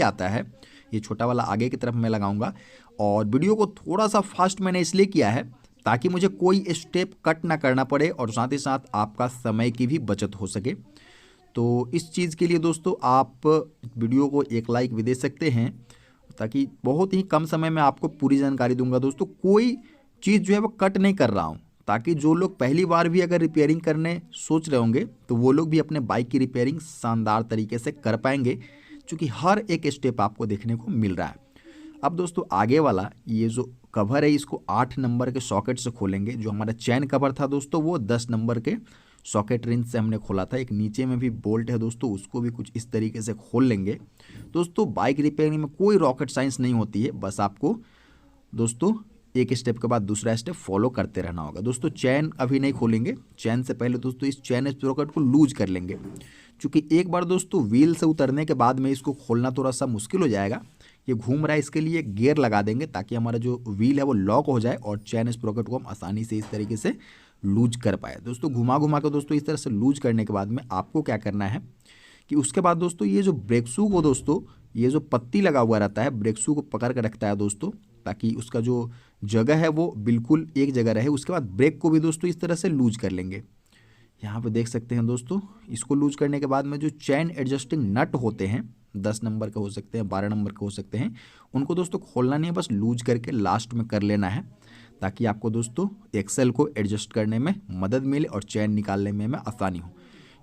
आता है, ये छोटा वाला आगे की तरफ मैं लगाऊंगा। और वीडियो को थोड़ा सा फास्ट मैंने इसलिए किया है ताकि मुझे कोई स्टेप कट ना करना पड़े और साथ ही साथ आपका समय की भी बचत हो सके। तो इस चीज़ के लिए दोस्तों आप वीडियो को एक लाइक भी दे सकते हैं, ताकि बहुत ही कम समय में आपको पूरी जानकारी दूंगा दोस्तों। कोई चीज़ जो है वो कट नहीं कर रहा हूँ, ताकि जो लोग पहली बार भी अगर रिपेयरिंग करने सोच रहे होंगे तो वो लोग भी अपने बाइक की रिपेयरिंग शानदार तरीके से कर पाएंगे, क्योंकि हर एक स्टेप आपको देखने को मिल रहा है। अब दोस्तों आगे वाला ये जो कवर है इसको 8 नंबर के सॉकेट से खोलेंगे। जो हमारा चैन कवर था दोस्तों वो 10 नंबर के सॉकेट रिंच से हमने खोला था। एक नीचे में भी बोल्ट है दोस्तों, उसको भी कुछ इस तरीके से खोल लेंगे। दोस्तों बाइक रिपेयरिंग में कोई रॉकेट साइंस नहीं होती है, बस आपको दोस्तों एक स्टेप के बाद दूसरा स्टेप फॉलो करते रहना होगा। दोस्तों चैन अभी नहीं खोलेंगे, चैन से पहले दोस्तों इस चैन स्प्रोकेट को लूज कर लेंगे, क्योंकि एक बार दोस्तों व्हील से उतरने के बाद में इसको खोलना थोड़ा सा मुश्किल हो जाएगा। ये घूम रहा है, इसके लिए गियर लगा देंगे ताकि हमारा जो व्हील है वो लॉक हो जाए और चैन स्प्रोकेट को हम आसानी से इस तरीके से लूज कर पाए। दोस्तों घुमा घुमा कर दोस्तों इस तरह से लूज करने के बाद में आपको क्या करना है कि उसके बाद दोस्तों ये जो ब्रेक शू को दोस्तों ये जो पत्ती लगा हुआ रहता है ब्रेक शू को पकड़ कर रखता है दोस्तों, ताकि उसका जो जगह है वो बिल्कुल एक जगह रहे। उसके बाद ब्रेक को भी दोस्तों इस तरह से लूज कर लेंगे। यहाँ पे देख सकते हैं दोस्तों, इसको लूज करने के बाद में जो चैन एडजस्टिंग नट होते हैं 10 नंबर के हो सकते हैं, 12 नंबर के हो सकते हैं, उनको दोस्तों खोलना नहीं है, बस लूज करके लास्ट में कर लेना है, ताकि आपको दोस्तों एक्सेल को एडजस्ट करने में मदद मिले और चैन निकालने में हमें आसानी हो।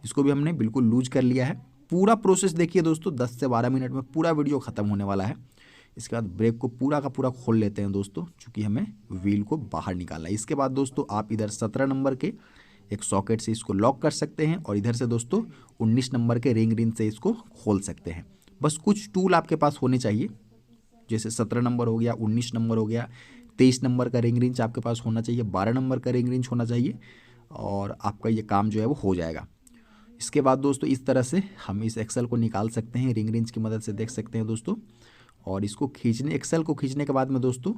इसको भी हमने बिल्कुल लूज कर लिया है। पूरा प्रोसेस देखिए दोस्तों, 10 से 12 मिनट में पूरा वीडियो ख़त्म होने वाला है। इसके बाद ब्रेक को पूरा का पूरा खोल लेते हैं दोस्तों, चूँकि हमें व्हील को बाहर निकालना है। इसके बाद दोस्तों आप इधर 17 नंबर के एक सॉकेट से इसको लॉक कर सकते हैं और इधर से दोस्तों 19 नंबर के रिंग रिंच से इसको खोल सकते हैं। बस कुछ टूल आपके पास होने चाहिए, जैसे 17 नंबर हो गया, 19 नंबर हो गया, 23 नंबर का रिंग रिंच आपके पास होना चाहिए, 12 नंबर का रिंग रिंच होना चाहिए, और आपका ये काम जो है वो हो जाएगा। इसके बाद दोस्तों इस तरह से हम इस एक्सेल को निकाल सकते हैं रिंग रिंच की मदद से, देख सकते हैं दोस्तों। और इसको खींचने, एक्सेल को खींचने के बाद में दोस्तों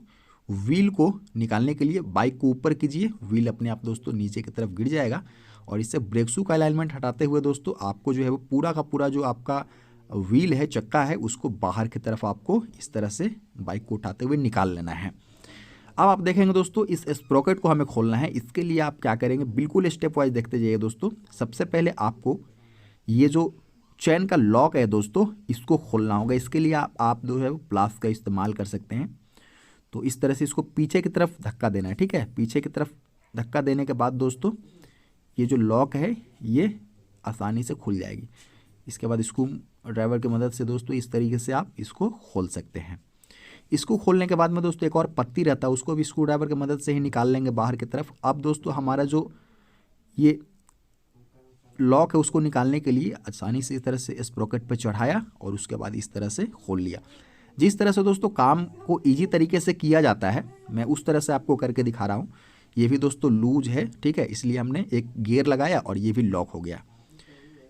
व्हील को निकालने के लिए बाइक को ऊपर कीजिए, व्हील अपने आप दोस्तों नीचे की तरफ गिर जाएगा। और इससे ब्रेक शू का अलाइनमेंट हटाते हुए दोस्तों आपको जो है वो पूरा का पूरा जो आपका व्हील है, चक्का है, उसको बाहर की तरफ आपको इस तरह से बाइक को उठाते हुए निकाल लेना है। अब आप देखेंगे दोस्तों इस स्प्रोकेट को हमें खोलना है। इसके लिए आप क्या करेंगे, बिल्कुल स्टेप वाइज देखते जाइए दोस्तों। सबसे पहले आपको ये जो चैन का लॉक है दोस्तों इसको खोलना होगा। इसके लिए आप जो है प्लास का इस्तेमाल कर सकते हैं। तो इस तरह से इसको पीछे की तरफ धक्का देना है, ठीक है। पीछे की तरफ धक्का देने के बाद दोस्तों ये जो लॉक है ये आसानी से खुल जाएगी। इसके बाद स्क्रू ड्राइवर की मदद से दोस्तों इस तरीके से आप इसको खोल सकते हैं। इसको खोलने के बाद में दोस्तों एक और पत्ती रहता है, उसको भी स्क्रू ड्राइवर की मदद से ही निकाल लेंगे बाहर की तरफ। अब दोस्तों हमारा जो ये लॉक है उसको निकालने के लिए आसानी से इस तरह से स्प्रोकेट पे चढ़ाया और उसके बाद इस तरह से खोल लिया। जिस तरह से दोस्तों काम को इजी तरीके से किया जाता है मैं उस तरह से आपको करके दिखा रहा हूँ। ये भी दोस्तों लूज है, ठीक है, इसलिए हमने एक गियर लगाया और ये भी लॉक हो गया।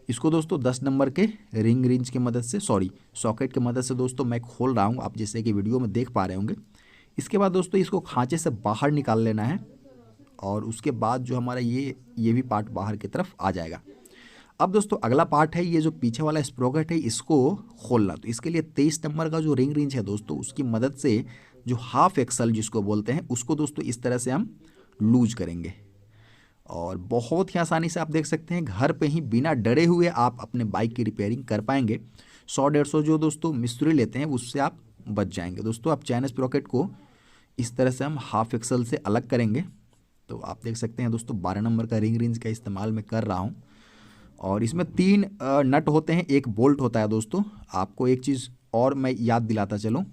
इसको दोस्तों 10 नंबर के रिंग रिंच की मदद से, सॉकेट की मदद से दोस्तों मैं खोल रहा हूँ, आप जैसे कि वीडियो में देख पा रहे होंगे। इसके बाद दोस्तों इसको खांचे से बाहर निकाल लेना है और उसके बाद जो हमारा ये भी पार्ट बाहर की तरफ आ जाएगा। अब दोस्तों अगला पार्ट है ये जो पीछे वाला स्प्रोकेट है इसको खोलना। तो इसके लिए 23 नंबर का जो रिंग रिंच है दोस्तों उसकी मदद से जो हाफ एक्सल जिसको बोलते हैं उसको दोस्तों इस तरह से हम लूज करेंगे और बहुत ही आसानी से आप देख सकते हैं घर पे ही बिना डरे हुए आप अपने बाइक की रिपेयरिंग कर पाएंगे। 100-150 जो दोस्तों मिस्त्री लेते हैं उससे आप बच जाएंगे। दोस्तों आप चैन स्प्रोकेट को इस तरह से हम हाफ एक्सल से अलग करेंगे। तो आप देख सकते हैं दोस्तों 12 नंबर का रिंग रिंच का इस्तेमाल मैं कर रहा हूँ और इसमें 3 नट होते हैं, एक बोल्ट होता है दोस्तों। आपको एक चीज़ और मैं याद दिलाता चलूँ,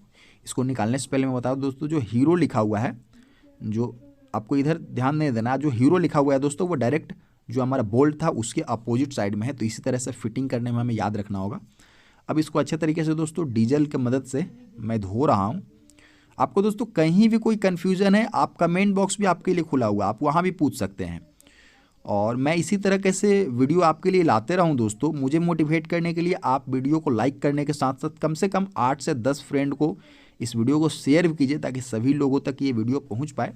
इसको निकालने से पहले मैं बता दूं दोस्तों जो हीरो लिखा हुआ है, जो आपको इधर ध्यान नहीं देना, जो हीरो लिखा हुआ है दोस्तों वो डायरेक्ट जो हमारा बोल्ट था उसके अपोजिट साइड में है। तो इसी तरह से फिटिंग करने में हमें याद रखना होगा। अब इसको अच्छे तरीके से दोस्तों डीजल की मदद से मैं धो रहा हूँ। आपको दोस्तों कहीं भी कोई कन्फ्यूज़न है, आप कमेंट बॉक्स भी आपके लिए खुला हुआ, आप वहाँ भी पूछ सकते हैं और मैं इसी तरह कैसे वीडियो आपके लिए लाते रहूं दोस्तों। मुझे मोटिवेट करने के लिए आप वीडियो को लाइक करने के साथ साथ कम से कम 8 से 10 फ्रेंड को इस वीडियो को शेयर भी कीजिए ताकि सभी लोगों तक ये वीडियो पहुंच पाए।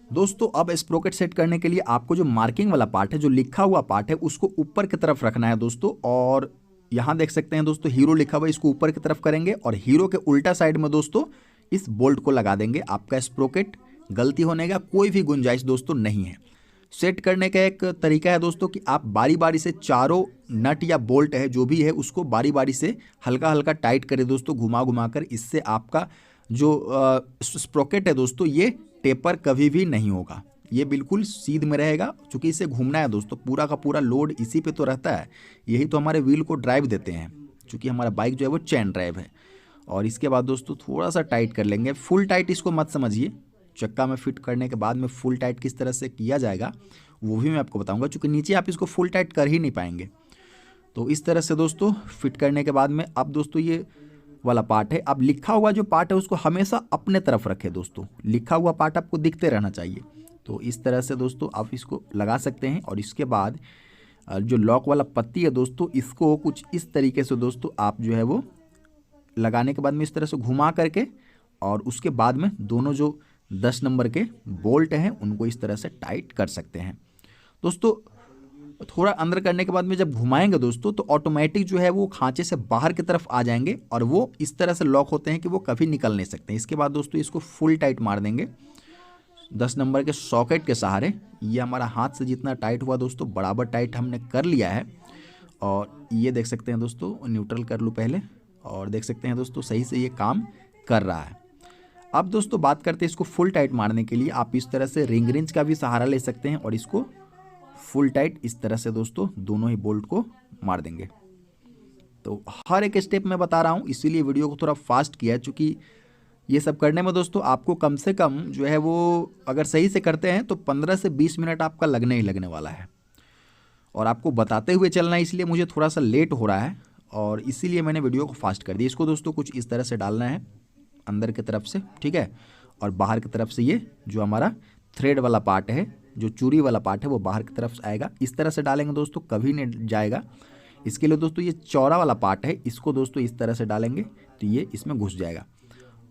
दोस्तों अब स्प्रोकेट सेट करने के लिए आपको जो मार्किंग वाला पार्ट है, जो लिखा हुआ पार्ट है, उसको ऊपर की तरफ रखना है दोस्तों और यहाँ देख सकते हैं दोस्तों हीरो लिखा हुआ है, इसको ऊपर की तरफ करेंगे और हीरो के उल्टा साइड में दोस्तों इस बोल्ट को लगा देंगे। आपका स्प्रोकेट गलती होने का कोई भी गुंजाइश दोस्तों नहीं है। सेट करने का एक तरीका है दोस्तों कि आप बारी बारी से चारों नट या बोल्ट है जो भी है उसको बारी बारी से हल्का हल्का टाइट करें दोस्तों, घुमा घुमा कर। इससे आपका जो स्प्रोकेट है दोस्तों ये टेपर कभी भी नहीं होगा, ये बिल्कुल सीध में रहेगा। क्योंकि इसे घूमना है दोस्तों, पूरा का पूरा लोड इसी पे तो रहता है, यही तो हमारे व्हील को ड्राइव देते हैं। क्योंकि हमारा बाइक जो है वो चैन ड्राइव है। और इसके बाद दोस्तों थोड़ा सा टाइट कर लेंगे, फुल टाइट इसको मत समझिए। चक्का में फिट करने के बाद में फुल टाइट किस तरह से किया जाएगा वो भी मैं आपको बताऊंगा, क्योंकि नीचे आप इसको फुल टाइट कर ही नहीं पाएंगे। तो इस तरह से दोस्तों फिट करने के बाद में अब दोस्तों ये वाला पार्ट है, अब लिखा हुआ जो पार्ट है उसको हमेशा अपने तरफ रखें दोस्तों, लिखा हुआ पार्ट आपको दिखते रहना चाहिए। तो इस तरह से दोस्तों आप इसको लगा सकते हैं। और इसके बाद जो लॉक वाला पत्ती है दोस्तों इसको कुछ इस तरीके से दोस्तों आप जो है वो लगाने के बाद में इस तरह से घुमा करके और उसके बाद में दोनों जो 10 नंबर के बोल्ट हैं उनको इस तरह से टाइट कर सकते हैं दोस्तों। थोड़ा अंदर करने के बाद में जब घुमाएंगे दोस्तों तो ऑटोमेटिक जो है वो खांचे से बाहर की तरफ आ जाएंगे और वो इस तरह से लॉक होते हैं कि वो कभी निकल नहीं सकते। इसके बाद दोस्तों इसको फुल टाइट मार देंगे 10 नंबर के सॉकेट के सहारे। ये हमारा हाथ से जितना टाइट हुआ दोस्तों बराबर टाइट हमने कर लिया है। और ये देख सकते हैं दोस्तों, न्यूट्रल कर लूँ पहले, और देख सकते हैं दोस्तों सही से ये काम कर रहा है। अब दोस्तों बात करते हैं इसको फुल टाइट मारने के लिए आप इस तरह से रिंग रेंज का भी सहारा ले सकते हैं और इसको फुल टाइट इस तरह से दोस्तों दोनों ही बोल्ट को मार देंगे। तो हर एक स्टेप मैं बता रहा हूँ, इसीलिए वीडियो को थोड़ा फास्ट किया है, क्योंकि ये सब करने में दोस्तों आपको कम से कम जो है वो अगर सही से करते हैं तो 15 से 20 मिनट आपका लगने ही लगने वाला है। और आपको बताते हुए चलना है, इसलिए मुझे थोड़ा सा लेट हो रहा है और इसीलिए मैंने वीडियो को फास्ट कर दिया। इसको दोस्तों कुछ इस तरह से डालना है अंदर की तरफ से, ठीक है, और बाहर की तरफ से ये जो हमारा थ्रेड वाला पार्ट है, जो चूड़ी वाला पार्ट है वो बाहर की तरफ से आएगा। इस तरह से डालेंगे दोस्तों कभी नहीं जाएगा। इसके लिए दोस्तों ये चौड़ा वाला पार्ट है, इसको दोस्तों इस तरह से डालेंगे तो ये इसमें घुस जाएगा।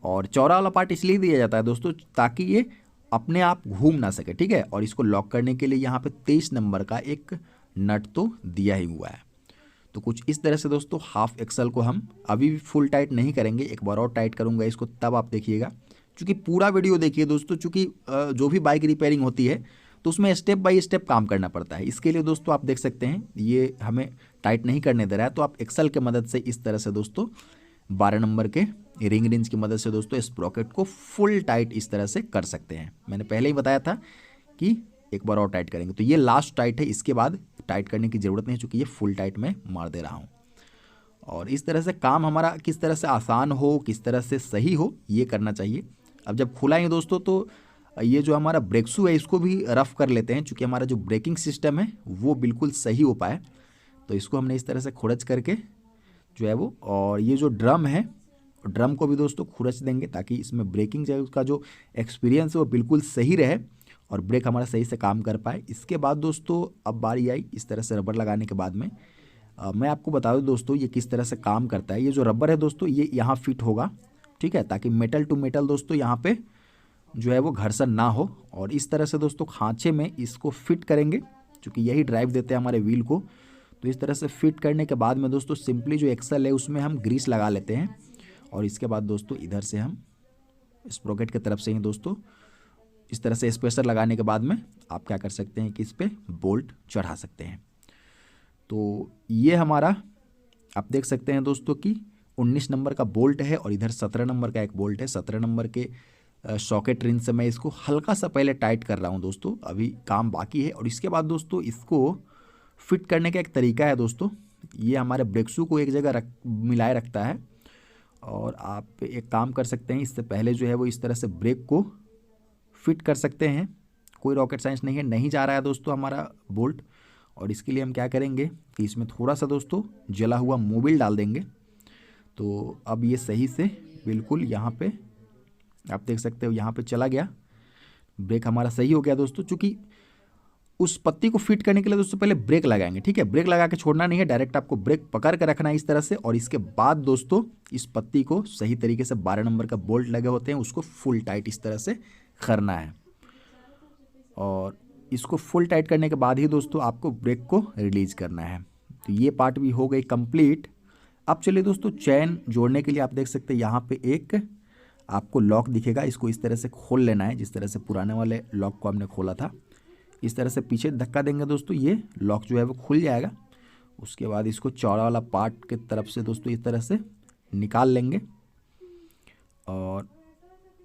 और चौड़ा वाला पार्ट इसलिए दिया जाता है दोस्तों ताकि ये अपने आप घूम ना सके, ठीक है। और इसको लॉक करने के लिए यहाँ पे 23 नंबर का एक नट तो दिया ही हुआ है। तो कुछ इस तरह से दोस्तों हाफ एक्सल को हम अभी भी फुल टाइट नहीं करेंगे, एक बार और टाइट करूँगा इसको, तब आप देखिएगा। क्योंकि पूरा वीडियो देखिए दोस्तों, चूँकि जो भी बाइक रिपेयरिंग होती है तो उसमें स्टेप बाय स्टेप काम करना पड़ता है। इसके लिए दोस्तों आप देख सकते हैं ये हमें टाइट नहीं करने दे रहा है, तो आप एक्सल के मदद से इस तरह से दोस्तों 12 नंबर के रिंग रेंज की मदद से दोस्तों स्प्रोकेट को फुल टाइट इस तरह से कर सकते हैं। मैंने पहले ही बताया था कि एक बार और टाइट करेंगे, तो ये लास्ट टाइट है, इसके बाद टाइट करने की ज़रूरत नहीं, चूँकि ये फुल टाइट में मार दे रहा हूँ। और इस तरह से काम हमारा किस तरह से आसान हो, किस तरह से सही हो, ये करना चाहिए। अब जब खुलाएंगे दोस्तों तो ये जो हमारा ब्रेक शू है इसको भी रफ़ कर लेते हैं, क्योंकि हमारा जो ब्रेकिंग सिस्टम है वो बिल्कुल सही हो पाए। तो इसको हमने इस तरह से खुरच करके जो है वो, और ये जो ड्रम है ड्रम को भी दोस्तों खुरच देंगे ताकि इसमें ब्रेकिंग जो है उसका जो एक्सपीरियंस है वो बिल्कुल सही रहे और ब्रेक हमारा सही से काम कर पाए। इसके बाद दोस्तों अब बारी आई इस तरह से रबर लगाने के बाद में मैं आपको बता दूं दोस्तों ये किस तरह से काम करता है। ये जो रबर है दोस्तों ये यहाँ फिट होगा, ठीक है, ताकि मेटल टू मेटल दोस्तों यहाँ पे जो है वो घर्षण ना हो। और इस तरह से दोस्तों खांचे में इसको फिट करेंगे, क्योंकि यही ड्राइव देते हैं हमारे व्हील को। तो इस तरह से फिट करने के बाद में दोस्तों सिंपली जो एक्सल है उसमें हम ग्रीस लगा लेते हैं। और इसके बाद दोस्तों इधर से हम स्प्रोकेट की तरफ से ही दोस्तों इस तरह से स्पेसर लगाने के बाद में आप क्या कर सकते हैं कि इस पर बोल्ट चढ़ा सकते हैं। तो ये हमारा आप देख सकते हैं दोस्तों कि 19 नंबर का बोल्ट है और इधर 17 नंबर का एक बोल्ट है। 17 नंबर के सॉकेट रिंच से मैं इसको हल्का सा पहले टाइट कर रहा हूँ दोस्तों, अभी काम बाकी है। और इसके बाद दोस्तों इसको फिट करने का एक तरीका है दोस्तों, ये हमारे ब्रेक शू को एक जगह मिलाए रखता है। और आप एक काम कर सकते हैं, इससे पहले जो है वो इस तरह से ब्रेक को फिट कर सकते हैं, कोई रॉकेट साइंस नहीं है। नहीं जा रहा है दोस्तों हमारा बोल्ट, और इसके लिए हम क्या करेंगे कि इसमें थोड़ा सा दोस्तों जला हुआ मोबिल डाल देंगे। तो अब ये सही से बिल्कुल यहाँ पे आप देख सकते हो यहाँ पे चला गया, ब्रेक हमारा सही हो गया दोस्तों। चूँकि उस पत्ती को फिट करने के लिए दोस्तों पहले ब्रेक लगाएंगे, ठीक है, ब्रेक लगा के छोड़ना नहीं है, डायरेक्ट आपको ब्रेक पकड़ कर रखना है इस तरह से। और इसके बाद दोस्तों इस पत्ती को सही तरीके से 12 नंबर का बोल्ट लगे होते हैं उसको फुल टाइट इस तरह से करना है। और इसको फुल टाइट करने के बाद ही दोस्तों आपको ब्रेक को रिलीज करना है। तो ये पार्ट भी हो गई कंप्लीट। अब चलिए दोस्तों, चैन जोड़ने के लिए आप देख सकते हैं यहाँ पे एक आपको लॉक दिखेगा, इसको इस तरह से खोल लेना है जिस तरह से पुराने वाले लॉक को हमने खोला था। इस तरह से पीछे धक्का देंगे दोस्तों, ये लॉक जो है वो खुल जाएगा। उसके बाद इसको चौड़ा वाला पार्ट की तरफ से दोस्तों इस तरह से निकाल लेंगे, और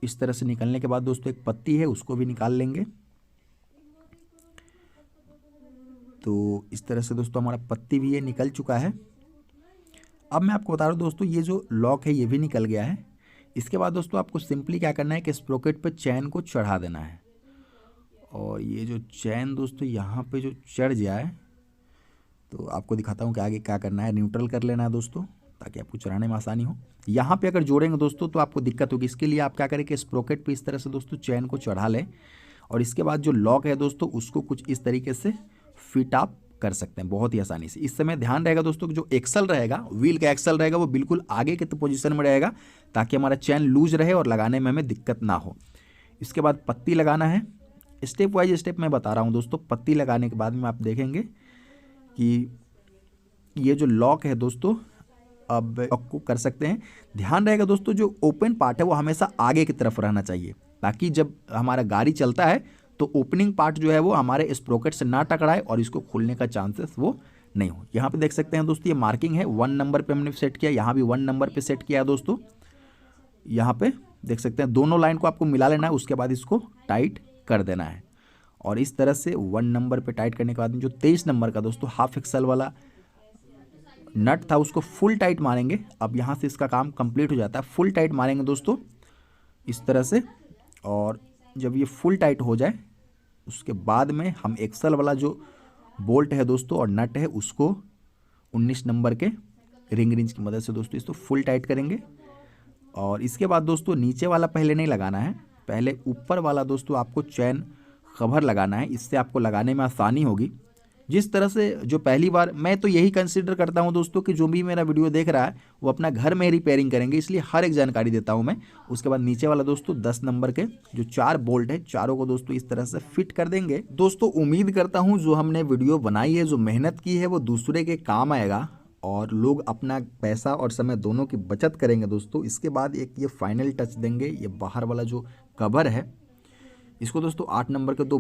इस तरह से निकलने के बाद दोस्तों एक पत्ती है उसको भी निकाल लेंगे। तो इस तरह से दोस्तों हमारा पत्ती भी ये निकल चुका है। अब मैं आपको बता रहा हूँ दोस्तों, ये जो लॉक है ये भी निकल गया है। इसके बाद दोस्तों आपको सिंपली क्या करना है कि स्प्रोकेट पे चैन को चढ़ा देना है, और ये जो चैन दोस्तों यहाँ पे जो चढ़ जाए तो आपको दिखाता हूँ कि आगे क्या करना है। न्यूट्रल कर लेना है दोस्तों ताकि आपको चढ़ाने में आसानी हो। यहाँ पे अगर जोड़ेंगे दोस्तों तो आपको दिक्कत होगी। इसके लिए आप क्या करें कि स्प्रोकेट पे इस तरह से दोस्तों चैन को चढ़ा लें, और इसके बाद जो लॉक है दोस्तों उसको कुछ इस तरीके से फिट आप कर सकते हैं बहुत ही आसानी से। इस समय ध्यान रहेगा दोस्तों कि जो एक्सल रहेगा, व्हील का एक्सल रहेगा, वो बिल्कुल आगे के पोजीशन में रहेगा ताकि हमारा चैन लूज रहे और लगाने में हमें दिक्कत ना हो। इसके बाद पत्ती लगाना है, स्टेप वाइज स्टेप मैं बता रहा हूँ दोस्तों। पत्ती लगाने के बाद में आप देखेंगे कि ये जो लॉक है दोस्तों अब आपको कर सकते हैं। ध्यान रहेगा दोस्तों, जो ओपन पार्ट है वो हमेशा आगे की तरफ रहना चाहिए ताकि जब हमारा गाड़ी चलता है तो ओपनिंग पार्ट जो है वो हमारे स्प्रोकेट से ना टकराए और इसको खुलने का चांसेस वो नहीं हो। यहाँ पे देख सकते हैं दोस्तों ये मार्किंग है, 1 नंबर पे हमने सेट किया, यहाँ भी 1 नंबर पे सेट किया है दोस्तों। यहाँ पे देख सकते हैं दोनों लाइन को आपको मिला लेना है, उसके बाद इसको टाइट कर देना है। और इस तरह से 1 नंबर पे टाइट करने के बाद जो 23 नंबर का दोस्तों हाफ एक्सल वाला नट था उसको फुल टाइट मारेंगे। अब यहाँ से इसका काम कंप्लीट हो जाता है। फुल टाइट मारेंगे दोस्तों इस तरह से, और जब ये फुल टाइट हो जाए उसके बाद में हम एक्सल वाला जो बोल्ट है दोस्तों और नट है उसको 19 नंबर के रिंग रिंच की मदद से दोस्तों इसको फुल टाइट करेंगे। और इसके बाद दोस्तों नीचे वाला पहले नहीं लगाना है, पहले ऊपर वाला दोस्तों आपको चैन कवर लगाना है, इससे आपको लगाने में आसानी होगी। जिस तरह से जो पहली बार, मैं तो यही कंसीडर करता हूं दोस्तों कि जो भी मेरा वीडियो देख रहा है वो अपना घर में रिपेयरिंग करेंगे, इसलिए हर एक जानकारी देता हूं मैं। उसके बाद नीचे वाला दोस्तों 10 नंबर के जो 4 बोल्ट है, चारों को दोस्तों इस तरह से फिट कर देंगे। दोस्तों उम्मीद करता हूँ जो हमने वीडियो बनाई है, जो मेहनत की है, वो दूसरे के काम आएगा और लोग अपना पैसा और समय दोनों की बचत करेंगे दोस्तों। इसके बाद एक ये फाइनल टच देंगे, ये बाहर वाला जो कवर है इसको दोस्तों 8 नंबर के 2